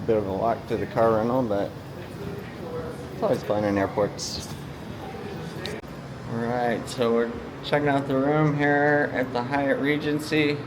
bit of a walk to the car rental, but it's always fun in airports. Alright, so we're checking out the room here at the Hyatt Regency.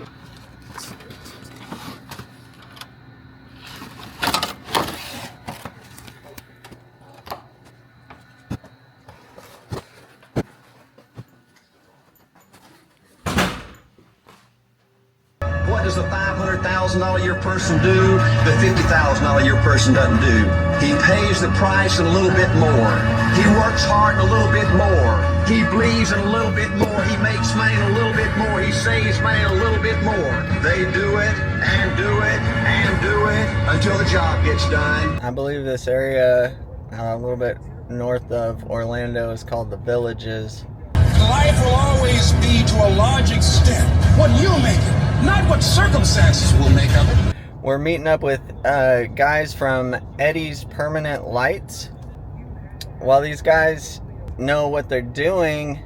What does a $500,000 a year person do that $50,000 a year person doesn't do? He pays the price and a little bit more. He works hard and a little bit more. He bleeds and a little bit more. He makes money and a little bit more. He saves money and a little bit more. They do it and do it and do it until the job gets done. I believe this area a little bit north of Orlando is called the Villages. Life will always be, to a large extent, what you make it, not what circumstances will make of it. We're meeting up with guys from Govee Permanent Lights. While these guys know what they're doing,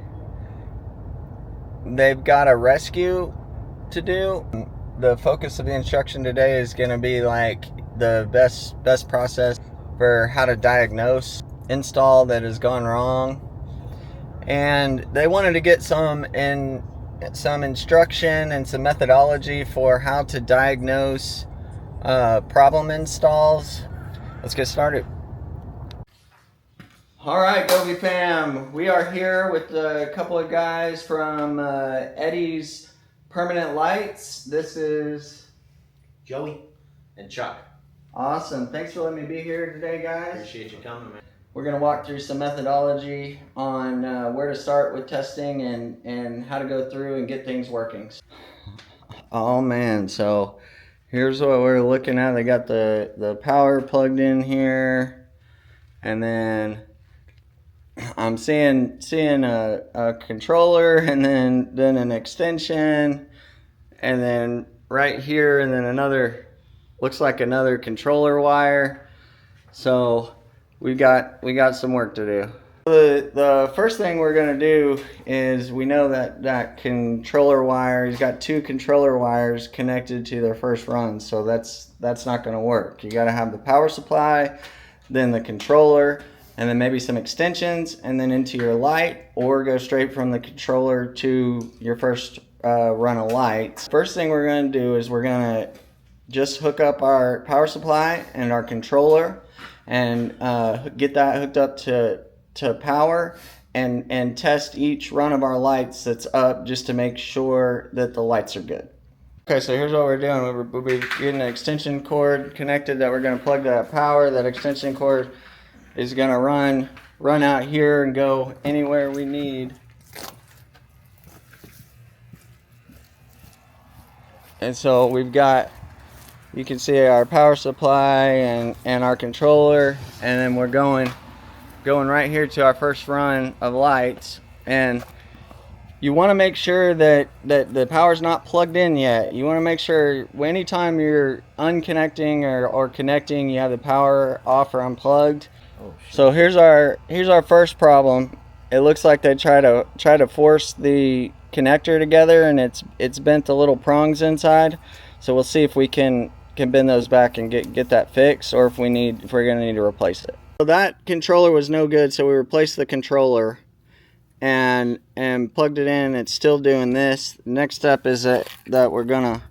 they've got a rescue to do. The focus of the instruction today is going to be like the best process for how to diagnose install that has gone wrong. And they wanted to get some instruction and some methodology for how to diagnose problem installs. Let's get started. Alright, Govee Fam, we are here with a couple of guys from Govee Permanent Lights. This is Joey and Chuck. awesome. Thanks for letting me be here today, guys. Appreciate you coming, man. We're going to walk through some methodology on where to start with testing and how to go through and get things working. Oh man, so here's what we're looking at. They got the power plugged in here, and then I'm seeing a controller, and then an extension, and then right here, and then another, looks like another controller wire. So we got some work to do. The first thing we're gonna do is, we know that controller wire, he's got two controller wires connected to their first run, so that's not gonna work. You gotta have the power supply, then the controller, and then maybe some extensions, and then into your light, or go straight from the controller to your first run of lights. First thing we're gonna do is we're gonna just hook up our power supply and our controller, and get that hooked up to power, and test each run of our lights that's up, just to make sure that the lights are good. Okay, so here's what we're doing. We'll be getting an extension cord connected that we're going to plug to that power. That extension cord is going to run out here and go anywhere we need. And so we've got, you can see our power supply and our controller, and then we're going right here to our first run of lights. And you want to make sure that the power's not plugged in yet. You want to make sure anytime you're unconnecting or connecting, you have the power off or unplugged. Oh, so here's our first problem. It looks like they try to force the connector together, and it's bent the little prongs inside. So we'll see if we can bend those back and get that fixed, or if we're gonna need to replace it. So that controller was no good, so we replaced the controller and plugged it in. It's still doing this. Next step is that we're gonna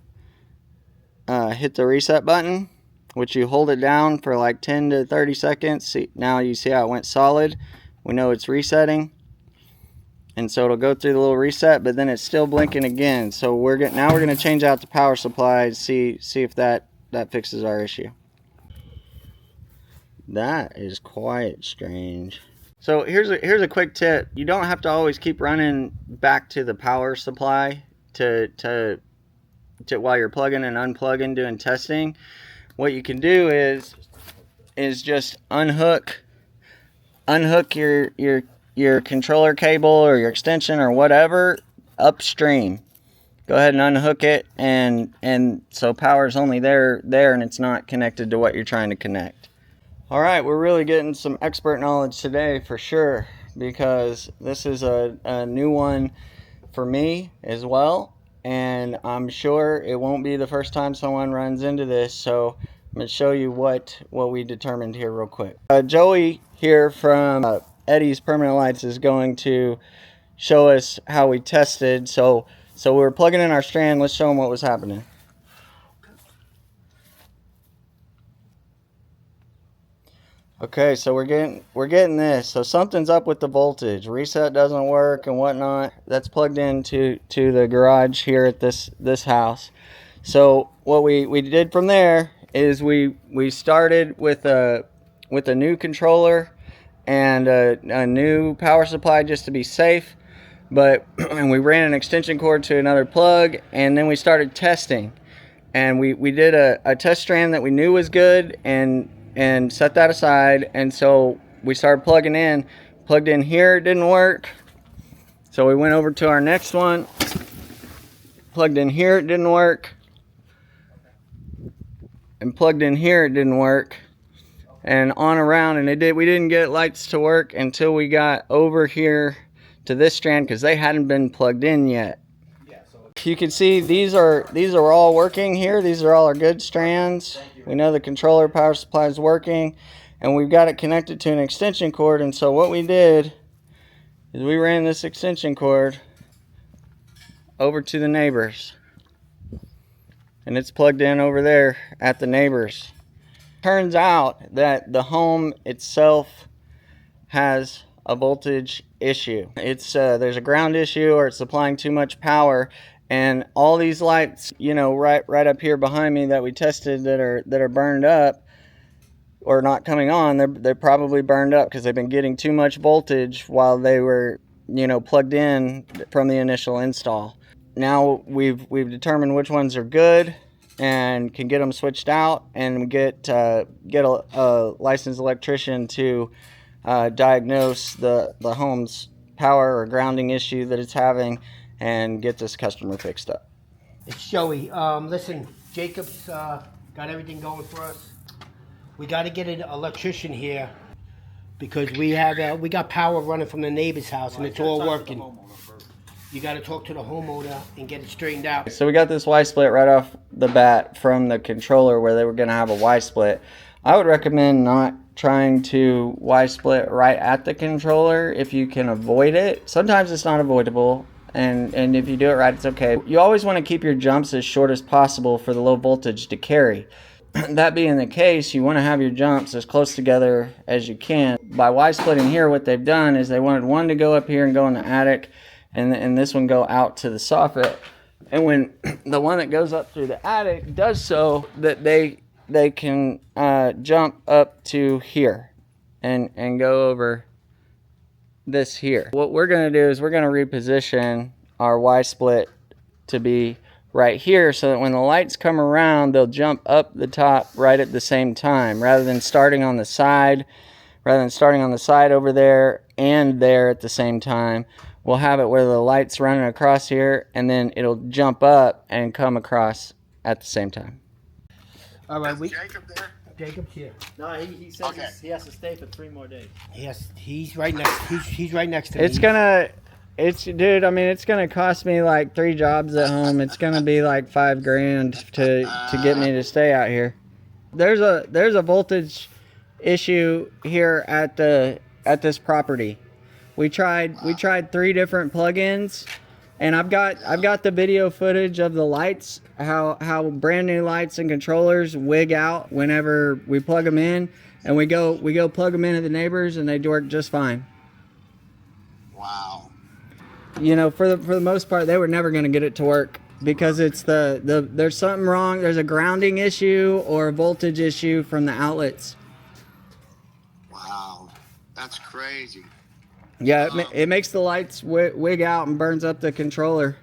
hit the reset button, which you hold it down for like 10 to 30 seconds. See, now you see how it went solid. We know it's resetting, and so it'll go through the little reset, but then it's still blinking again. So now we're gonna change out the power supply and see if that fixes our issue. That is quite strange. So here's a quick tip. You don't have to always keep running back to the power supply to while you're plugging and unplugging, doing testing. What you can do is just unhook your controller cable or your extension or whatever upstream. Go ahead and unhook it, and so power's only there and it's not connected to what you're trying to connect. Alright, we're really getting some expert knowledge today for sure, because this is a new one for me as well, and I'm sure it won't be the first time someone runs into this. So I'm going to show you what we determined here real quick. Joey here from Eddie's Permanent Lights is going to show us how we tested. So we're plugging in our strand. Let's show them what was happening. Okay, so we're getting this. So something's up with the voltage. Reset doesn't work and whatnot. That's plugged into the garage here at this house. So what we did from there is we started with a new controller and a new power supply just to be safe. And we ran an extension cord to another plug, and then we started testing. And we did a test strand that we knew was good and set that aside. And so we started plugged in here, it didn't work. So we went over to our next one, plugged in here, it didn't work. And plugged in here, it didn't work. And on around, and we didn't get lights to work until we got over here to this strand because they hadn't been plugged in yet. You can see these are all working here. These are all our good strands. We know the controller power supply is working, and we've got it connected to an extension cord. And so what we did is we ran this extension cord over to the neighbors, and it's plugged in over there at the neighbors. Turns out that the home itself has a voltage issue. It's there's a ground issue, or it's supplying too much power. And all these lights, you know, right up here behind me that we tested that are burned up or not coming on, they're probably burned up because they've been getting too much voltage while they were, you know, plugged in from the initial install. Now we've determined which ones are good and can get them switched out, and get a licensed electrician to diagnose the home's power or grounding issue that it's having and get this customer fixed up. It's Joey. Listen, Jacob's got everything going for us. We got to get an electrician here because we got power running from the neighbor's house and it's all working. You got to talk to the homeowner and get it straightened out. So we got this Y split right off the bat from the controller where they were going to have a Y split. I would recommend not trying to Y split right at the controller if you can avoid it. Sometimes it's not avoidable. And if you do it right, it's okay. You always want to keep your jumps as short as possible for the low voltage to carry. That being the case, you want to have your jumps as close together as you can. By Y splitting here, what they've done is they wanted one to go up here and go in the attic, and this one go out to the soffit. And when the one that goes up through the attic does so, that they can jump up to here and go over this here. What we're going to do is we're going to reposition our Y split to be right here so that when the lights come around, they'll jump up the top right at the same time rather than starting on the side over there and there at the same time. We'll have it where the light's running across here, and then it'll jump up and come across at the same time. All right, Jacob there? Jacob's here. No, he says Okay. he has to stay for 3 more days. Yes, he's right next. He's right next to me. Dude, I mean, it's gonna cost me like 3 jobs at home. It's gonna be like $5,000 to get me to stay out here. There's a voltage issue here at this property. We tried 3 different plugins, and I've got the video footage of the lights, how brand new lights and controllers wig out whenever we plug them in, and we go plug them into the neighbors, and they work just fine. Wow. You know, for the most part, they were never going to get it to work because it's there's something wrong. There's a grounding issue or a voltage issue from the outlets. Wow. That's crazy. Yeah, it makes the lights wig out and burns up the controller.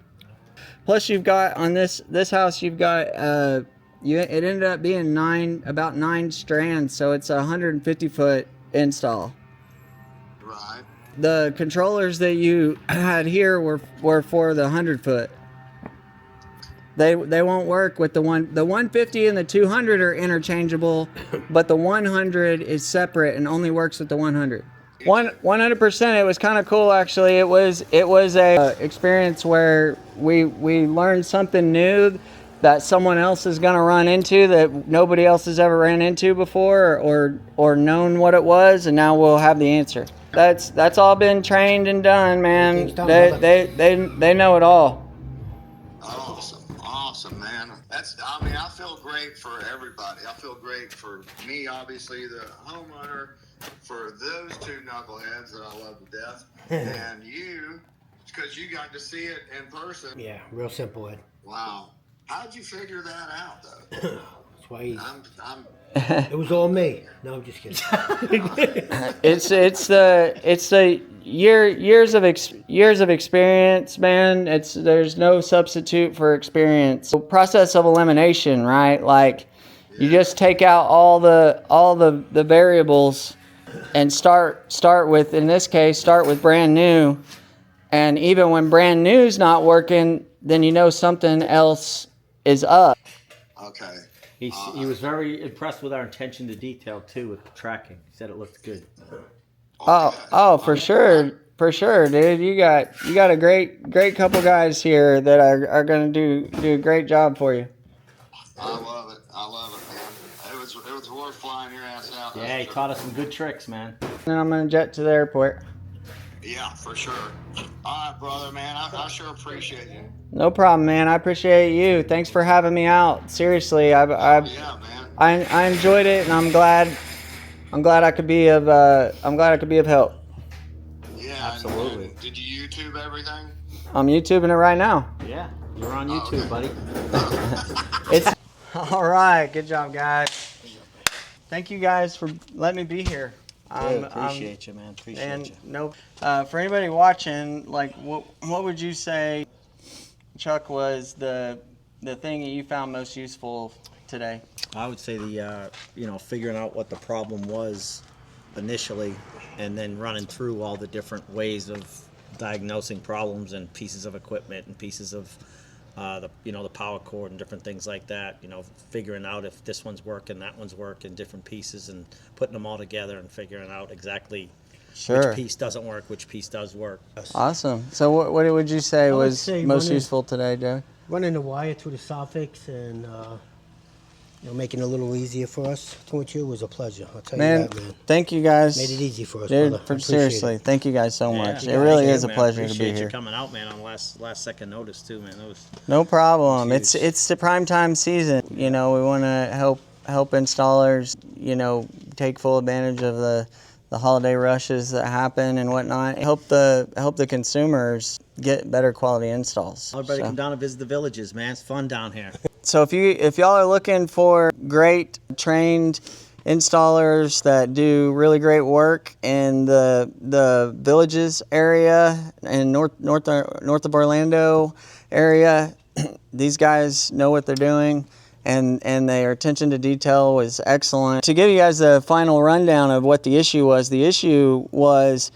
Plus, you've got on this house, you've got it ended up being about 9 strands, so it's a 150-foot install. Right. The controllers that you had here were for the 100-foot. They won't work with the 150 and the 200 are interchangeable, but the 100 is separate and only works with the 100. 100%. It was kind of cool, actually. It was a experience where we learned something new that someone else is going to run into that nobody else has ever ran into before, or known what it was, and now we'll have the answer. That's all been trained and done, man. They know it all. Awesome, man. I mean, I feel great for everybody. I feel great for me, obviously, the homeowner, for those two knuckleheads that I love to death, and you, because you got to see it in person. Yeah, real simple, Ed. Wow. How'd you figure that out, though? That's why he's... I'm It was all me. No, I'm just kidding. It's the years of experience, man. There's no substitute for experience. So process of elimination, right? Like you just take out all the variables and start with, in this case, start with brand new. And even when brand new's not working, then you know something else is up. okay. He was very impressed with our attention to detail too with the tracking. He said it looked good. Oh, for sure, dude. You got a great couple guys here that are gonna do a great job for you. I love it, man. It was worth flying your ass out. Yeah, he taught us some good tricks, man. And I'm gonna jet to the airport. Yeah, for sure. All right, brother, man. I sure appreciate you. No problem, man. I appreciate you. Thanks for having me out. Seriously, Yeah, man. I enjoyed it, and I'm glad I could be of help. Yeah, Absolutely. And did you YouTube everything? I'm YouTubing it right now. Yeah, you're on YouTube, buddy. It's all right. Good job, guys. Thank you guys for letting me be here. Appreciate you, man. And Appreciate you. no, for anybody watching, like, what would you say, Chuck, was the thing that you found most useful today? I would say the figuring out what the problem was initially, and then running through all the different ways of diagnosing problems and pieces of equipment and pieces of the power cord and different things like that. Figuring out if this one's working, that one's working, different pieces, and putting them all together and figuring out exactly which piece doesn't work, which piece does work. Awesome. So what would you say was most useful today, Joe? Running the wire through the soffix and making it a little easier for us. With you was a pleasure. I'll tell you that, man. Thank you guys. Made it easy for us, dude, brother. Seriously, thank you guys so much. Yeah, it really is a man. pleasure to be Appreciate here. you coming out, man, on last second notice too, man. No problem. It's the prime time season. We want to help installers, take full advantage of the holiday rushes that happen and whatnot. Help the consumers get better quality installs. Everybody come down and visit the villages, man. It's fun down here. So if y'all are looking for great trained installers that do really great work in the villages area and north of Orlando area, these guys know what they're doing, and their attention to detail was excellent. To give you guys the final rundown of what the issue was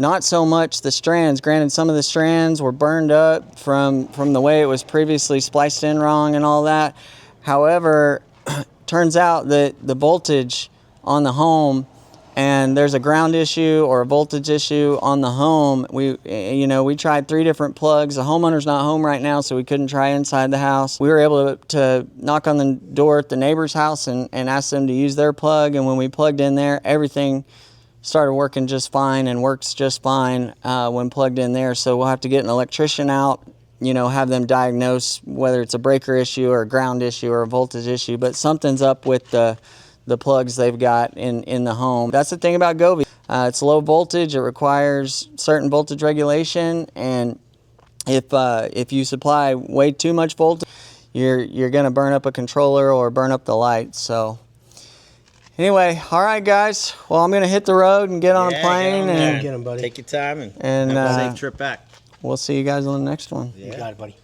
not so much the strands. Granted, some of the strands were burned up from the way it was previously spliced in wrong and all that. However, turns out that the voltage on the home, and there's a ground issue or a voltage issue on the home. We tried 3 different plugs. The homeowner's not home right now, so we couldn't try inside the house. We were able to knock on the door at the neighbor's house and ask them to use their plug, and when we plugged in there, everything started working just fine and works just fine when plugged in there. So we'll have to get an electrician out, have them diagnose whether it's a breaker issue or a ground issue or a voltage issue, but something's up with the plugs they've got in the home. That's the thing about Govee. It's low voltage. It requires certain voltage regulation, and if you supply way too much voltage, you're going to burn up a controller or burn up the lights. So anyway, all right, guys. Well, I'm going to hit the road and get on a plane Get 'em, buddy. Take your time and and have a safe trip back. We'll see you guys on the next one. You got it, buddy.